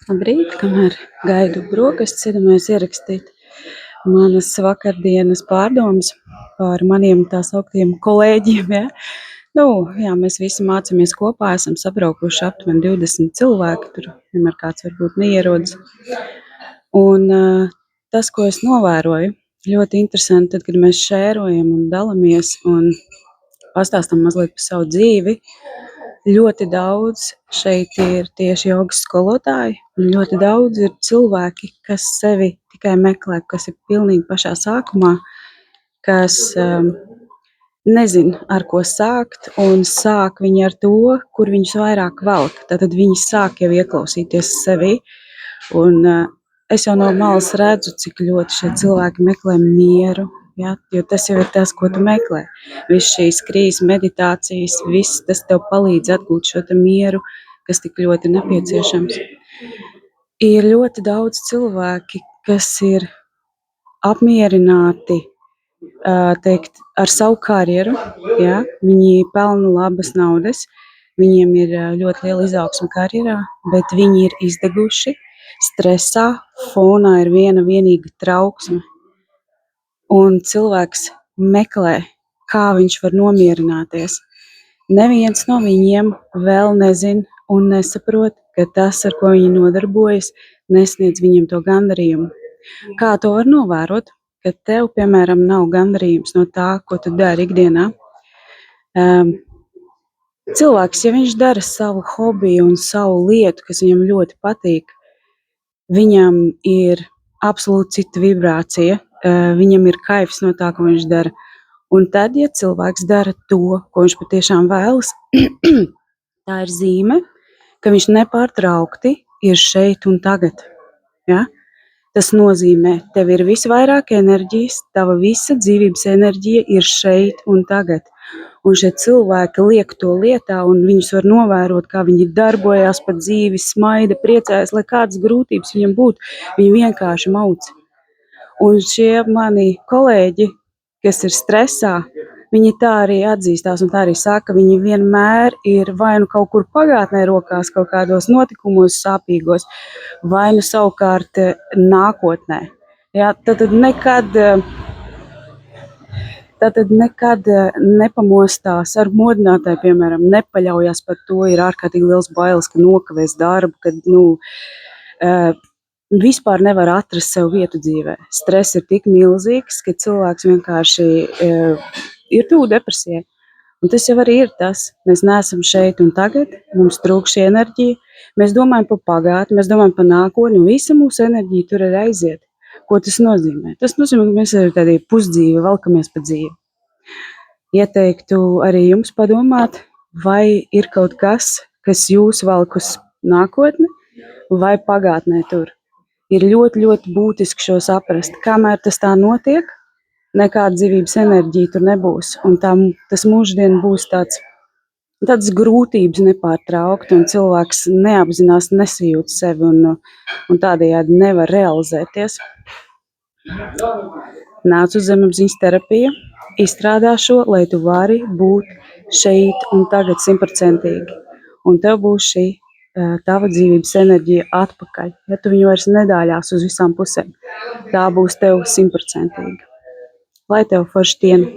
Labrīt, kamēr gaidu brokastis, iedomājos ierakstīt manas vakardienas pārdomas par maniem tā sauktiem kolēģiem. Ja? Mēs visi mācāmies kopā, esam sabraukuši aptuveni 20 cilvēki, tur vienmēr kāds varbūt neierodas. Un tas, ko es novēroju, ļoti interesanti, tad, kad mēs šērojam un dalamies un pastāstam mazliet par savu dzīvi. Ļoti daudz šeit ir tieši jogas skolotāji, un ļoti daudz ir cilvēki, kas sevi tikai meklē, kas ir pilnīgi pašā sākumā, kas nezina, ar ko sākt, un sāk viņi ar to, kur viņus vairāk velk. Tad viņi sāk jau ieklausīties sevi, un es jau no malas redzu, cik ļoti šie cilvēki meklē mieru. Ja, jo tas jau ir tas, ko tu meklē. Viss šīs krīzes, meditācijas, viss tas tev palīdz atgūt šo mieru, kas tik ļoti nepieciešams. Ir ļoti daudz cilvēki, kas ir apmierināti ar savu karjeru. Ja? Viņi pelna labas naudas, viņiem ir ļoti liela izaugsme karjerā, bet viņi ir izdeguši, stresā, fonā ir vienīga trauksme. Un cilvēks meklē, kā viņš var nomierināties. Neviens no viņiem vēl nezina un nesaprot, ka tas, ar ko viņi nodarbojas, nesniedz viņiem to gandarījumu. Kā to var novērot, ka tev, piemēram, nav gandarījums no tā, ko tu dari ikdienā? Cilvēks, ja viņš dara savu hobiju un savu lietu, kas viņam ļoti patīk, viņam ir absolūti cita vibrācija. Viņam ir kaifs no tā, ko viņš dara. Un tad, ja cilvēks dara to, ko viņš patiešām vēlas, tā ir zīme, ka viņš nepārtraukti ir šeit un tagad. Ja? Tas nozīmē, tev ir visvairāk enerģijas, tava visa dzīvības enerģija ir šeit un tagad. Un šie cilvēki liek to lietā, un viņus var novērot, kā viņi darbojās pa dzīvi, smaida, priecājas, lai kādas grūtības viņam būtu. Viņi vienkārši mauc. Un šie mani kolēģi, kas ir stresā, viņi tā arī atzīstās un tā arī saka, viņi vienmēr ir vai nu kaut kur pagātnē rokās, kaut kādos notikumos sāpīgos, vai nu savukārt nākotnē. Ja, tad nekad nepamostās ar modinātāju, piemēram, nepaļaujas par to, ir ārkārtīgi liels bailes, ka nokavēs darbu, kad vispār nevar atrast sev vietu dzīvē. Stress ir tik milzīgs, ka cilvēks vienkārši ir tuvu depresijai. Un tas jau arī ir tas. Mēs neesam šeit un tagad, mums trūkst šī enerģija. Mēs domājam par pagātni, mēs domājam par nākotni, un visa mūsu enerģija tur ir aiziet. Ko tas nozīmē? Tas nozīmē, ka mēs ar tādī pusdzīvi valkamies pa dzīvi. Ieteiktu arī jums padomāt, vai ir kaut kas, kas jūs velk uz nākotni vai pagātnē tur. Ir ļoti, ļoti būtiski šo saprast. Kamēr tas tā notiek, nekāda dzīvības enerģija tur nebūs. Un tas mūždien būs tādas grūtības nepārtraukti, un cilvēks neapzinās, nesajūt sevi un tādējādi nevar realizēties. Nāc uz zemapziņas terapiju, izstrādā šo, lai tu vari būt šeit un tagad 100%. Un tev būs šī tava dzīvības enerģija atpakaļ. Ja tu viņu vairs nedāļās uz visām pusēm, tā būs tev 100%. Lai tev forša diena!